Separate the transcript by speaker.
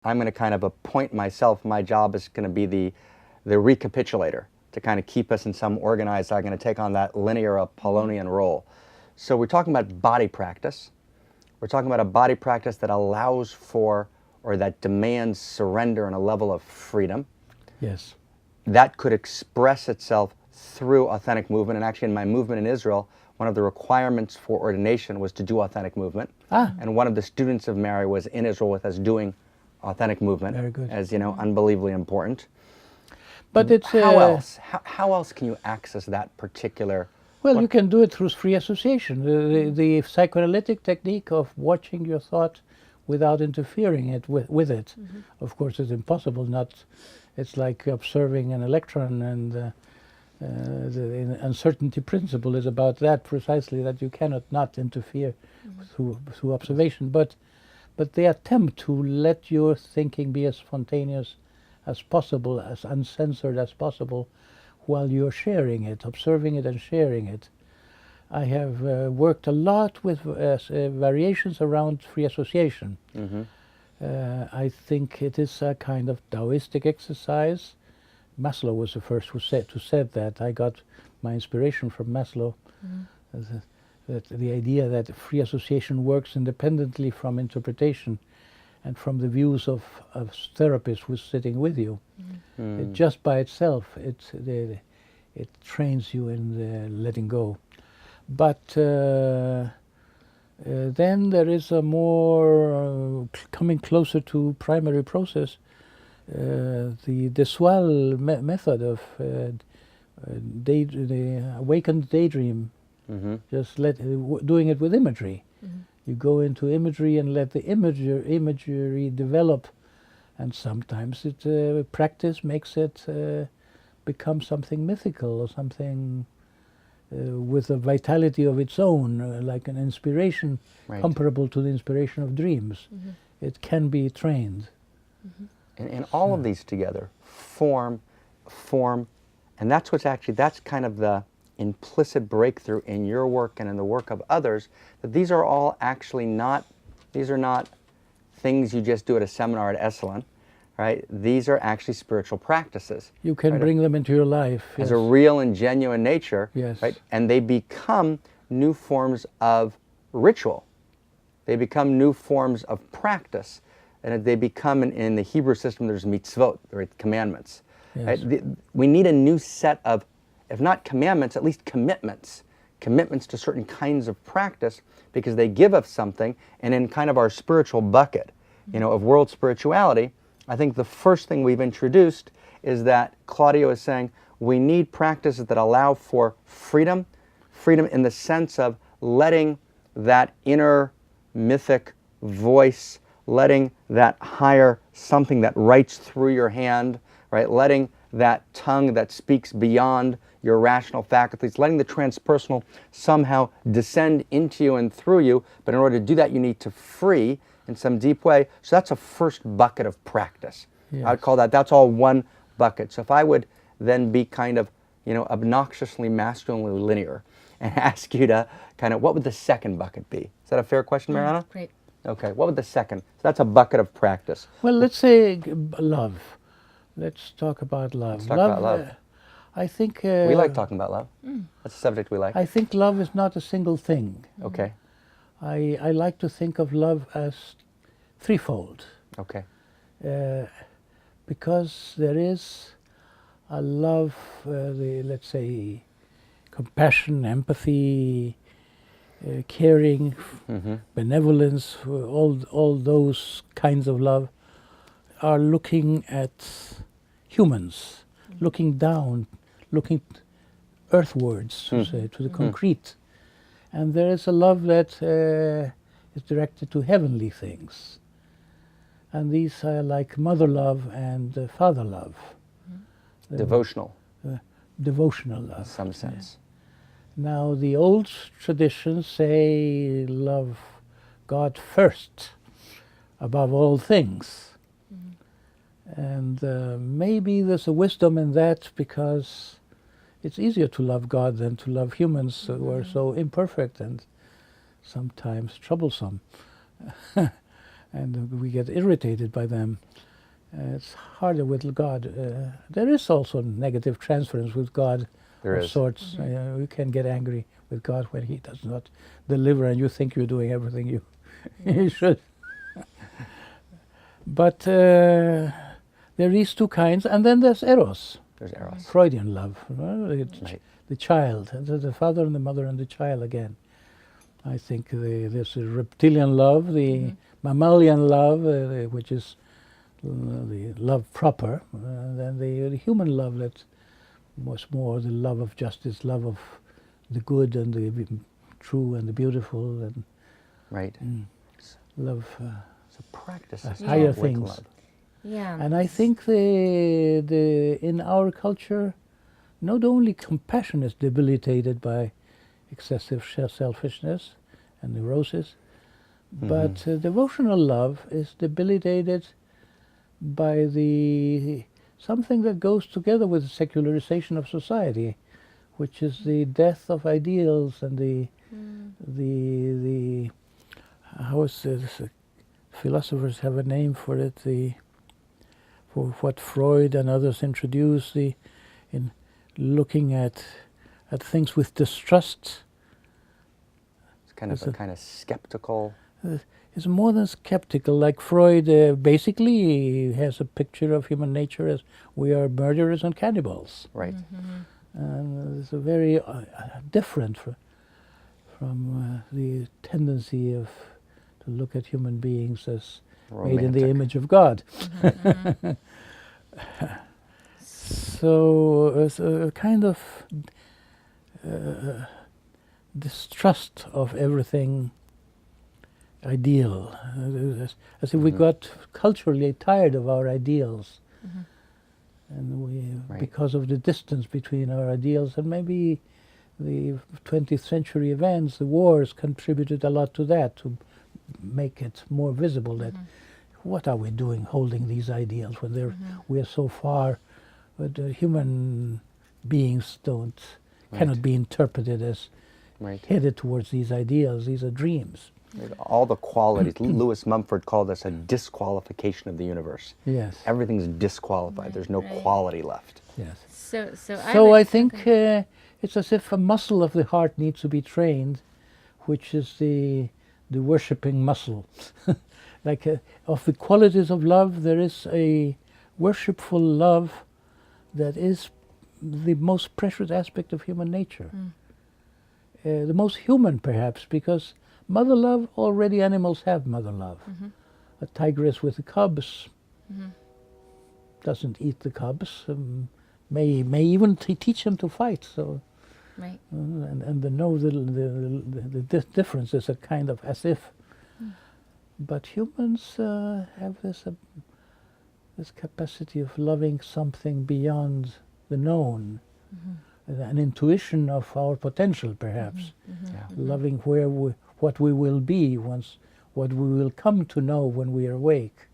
Speaker 1: I'm going to kind of appoint myself. My job is going to be the recapitulator, to kind of keep us in some organized. I'm going to take on that linear Apollonian role. So we're talking about body practice. We're talking about a body practice that allows for, or that demands surrender and a level of freedom.
Speaker 2: Yes.
Speaker 1: That could express itself through authentic movement. And actually in my movement in Israel, one of the requirements for ordination was to do authentic movement. And one of the students of Mary was in Israel with us doing authentic movement.
Speaker 2: Very good.
Speaker 1: As you know, unbelievably important.
Speaker 2: But it's
Speaker 1: how else? How else can you access that particular?
Speaker 2: Well, you can do it through free association. The psychoanalytic technique of watching your thought without interfering with it. Of course, it's impossible. It's like observing an electron, and the uncertainty principle is about that precisely, that you cannot not interfere through observation. But the attempt to let your thinking be as spontaneous as possible, as uncensored as possible, while you're sharing it, observing it and sharing it. I have worked a lot with variations around free association. I think it is a kind of Taoistic exercise. Maslow was the first who said that. I got my inspiration from Maslow. That the idea that free association works independently from interpretation and from the views of therapists who's sitting with you. Just by itself, it trains you in letting go. But then there is a more coming closer to primary process, the Dessoil method of the awakened daydream. Just doing it with imagery. You go into imagery and let the imagery develop, and sometimes practice makes it become something mythical or something with a vitality of its own, like an inspiration comparable to the inspiration of dreams. It can be trained.
Speaker 1: And all of these together form, and that's kind of the implicit breakthrough in your work and in the work of others, that these are all actually not things you just do at a seminar at Esalen, right? These are actually spiritual practices.
Speaker 2: You can bring them into your life.
Speaker 1: As a real and genuine nature,
Speaker 2: yes.
Speaker 1: Right? And they become new forms of ritual. They become new forms of practice. And they become, in the Hebrew system, there's mitzvot, right? Commandments.
Speaker 2: Yes.
Speaker 1: Right? We need a new set of, if not commandments, at least commitments to certain kinds of practice, because they give us something. And in kind of our spiritual bucket, of world spirituality, I think the first thing we've introduced is that Claudio is saying we need practices that allow for freedom in the sense of letting that inner mythic voice, letting that higher something that writes through your hand, right? Letting that tongue that speaks beyond your rational faculties, letting the transpersonal somehow descend into you and through you. But in order to do that, you need to free in some deep way. So that's a first bucket of practice.
Speaker 2: Yes.
Speaker 1: I would call that's all one bucket. So if I would then be kind of, obnoxiously masculinely linear and ask you to kind of, what would the second bucket be? Is that a fair question, Mariana?
Speaker 3: Great.
Speaker 1: Okay, what would the second? So that's a bucket of practice.
Speaker 2: Well, let's say love. Let's talk about love.
Speaker 1: Let's talk about love.
Speaker 2: I think...
Speaker 1: we like talking about love. That's a subject we like.
Speaker 2: I think love is not a single thing.
Speaker 1: Okay.
Speaker 2: I like to think of love as threefold.
Speaker 1: Okay.
Speaker 2: Because there is a love, let's say, compassion, empathy, caring, benevolence, all those kinds of love are looking at humans, looking down, looking earthwards, to say, to the concrete. And there is a love that is directed to heavenly things. And these are like mother love and father love.
Speaker 1: Devotional.
Speaker 2: Devotional love.
Speaker 1: In some sense.
Speaker 2: Now, the old traditions say love God first, above all things. And maybe there's a wisdom in that, because it's easier to love God than to love humans who are so imperfect and sometimes troublesome. and we get irritated by them. It's harder with God. There is also negative transference with God
Speaker 1: There
Speaker 2: of
Speaker 1: is.
Speaker 2: sorts. You can get angry with God when He does not deliver, and you think you're doing everything you should. But there is two kinds, and then there's eros,
Speaker 1: There's eros.
Speaker 2: Freudian love,
Speaker 1: Right.
Speaker 2: the child, the father and the mother and the child again. I think there's a reptilian love, the mammalian love, which is the love proper, then the human love that was more the love of justice, love of the good and the true and the beautiful, and
Speaker 1: Right.
Speaker 2: love
Speaker 1: So practices
Speaker 2: higher
Speaker 1: with
Speaker 2: things.
Speaker 1: love.
Speaker 3: Yeah.
Speaker 2: And I think in our culture, not only compassion is debilitated by excessive selfishness and neurosis, but devotional love is debilitated by something that goes together with the secularization of society, which is the death of ideals and the how is this? Philosophers have a name for it. For what Freud and others introduced, in looking at things with distrust.
Speaker 1: It's kind of a kind of skeptical.
Speaker 2: Is more than skeptical. Like Freud, basically has a picture of human nature as we are murderers and cannibals.
Speaker 1: Right.
Speaker 2: And it's a very different from the tendency to look at human beings as made in the
Speaker 1: Romantic.
Speaker 2: image of God. So it's a kind of distrust of everything ideal, as if we got culturally tired of our ideals, and we, because of the distance between our ideals, and maybe the 20th century events, the wars contributed a lot to that, to make it more visible that what are we doing holding these ideals when we are so far, but human beings cannot be interpreted as headed towards these ideals. These are dreams.
Speaker 1: All the qualities. Lewis Mumford called this a disqualification of the universe.
Speaker 2: Yes.
Speaker 1: Everything's disqualified. There's no quality left.
Speaker 2: Yes.
Speaker 3: So
Speaker 2: I think it's as if a muscle of the heart needs to be trained, which is the worshipping muscle. Like of the qualities of love, there is a worshipful love that is the most precious aspect of human nature. The most human, perhaps, because mother love, already animals have mother love. A tigress with the cubs doesn't eat the cubs, may even teach them to fight. So, and to know the difference is a kind of as if. But humans have this capacity of loving something beyond the known, an intuition of our potential, perhaps. Loving what we will be once, what we will come to know when we are awake.